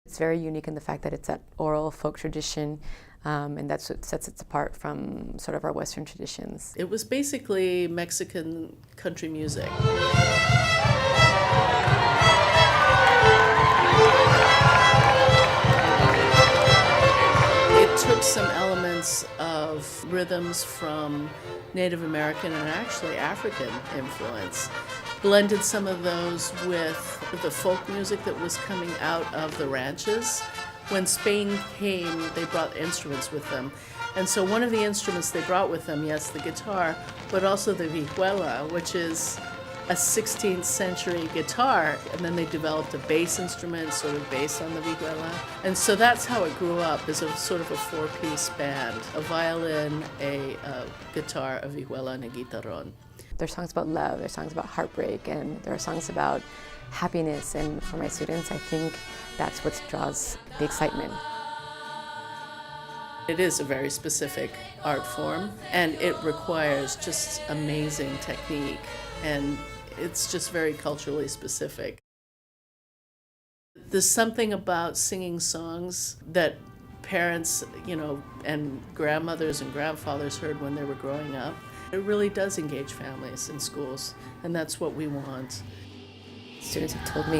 It's very unique in the fact that it's that oral folk tradition, and that's what sets it apart from sort of our Western traditions. It was basically Mexican country music. It took some elements of rhythms from Native American and actually African influence, blended some of those with the folk music that was coming out of the ranches. When Spain came, they brought instruments with them. And so one of the instruments they brought with them, yes, the guitar, but also the vihuela, which is a 16th century guitar, and then they developed a bass instrument sort of based on the vihuela. And so that's how it grew up, as a sort of a four-piece band, a violin, a guitar, a vihuela, and a guitarrón. There's songs about love, there's songs about heartbreak, and there are songs about happiness, and for my students, I think that's what draws the excitement. It is a very specific art form, and it requires just amazing technique, and it's just very culturally specific. There's something about singing songs that parents, and grandmothers and grandfathers heard when they were growing up. It really does engage families in schools, and that's what we want. Students have told me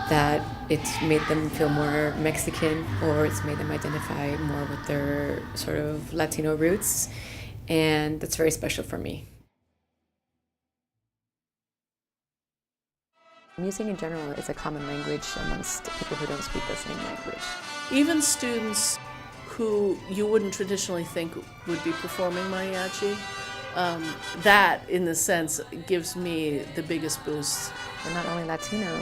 that it's made them feel more Mexican, or it's made them identify more with their sort of Latino roots, and that's very special for me. Music in general is a common language amongst people who don't speak the same language. Even students who you wouldn't traditionally think would be performing mariachi, that, in the sense, gives me the biggest boost. They're not only Latino,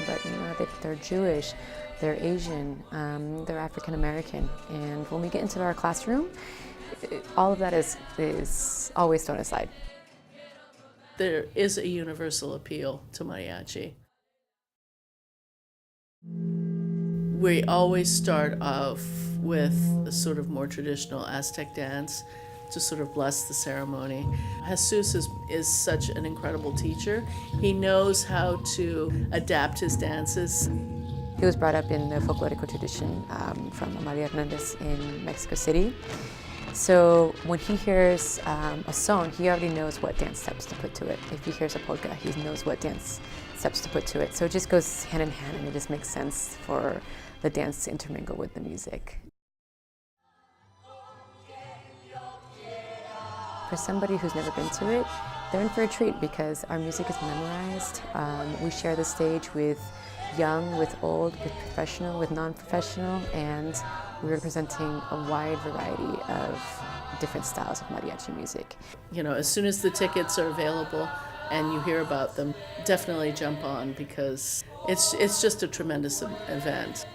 but they're Jewish, they're Asian, they're African American, and when we get into our classroom, all of that is always thrown aside. There is a universal appeal to mariachi. We always start off with a sort of more traditional Aztec dance to sort of bless the ceremony. Jesus is such an incredible teacher. He knows how to adapt his dances. He was brought up in the folklorico tradition from Amalia Hernandez in Mexico City. So when he hears a song, he already knows what dance steps to put to it. If he hears a polka, he knows what dance steps to put to it. So it just goes hand in hand, and it just makes sense for the dance to intermingle with the music. For somebody who's never been to it, they're in for a treat because our music is memorized. We share the stage with young, with old, with professional, with non-professional, and we're presenting a wide variety of different styles of mariachi music. As soon as the tickets are available and you hear about them, definitely jump on, because it's just a tremendous event.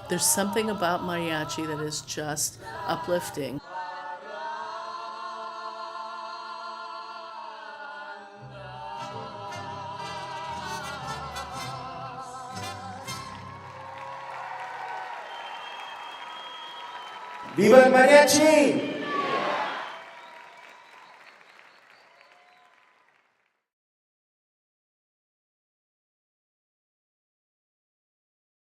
There's something about mariachi that is just uplifting. ¡Viva el Mariachi!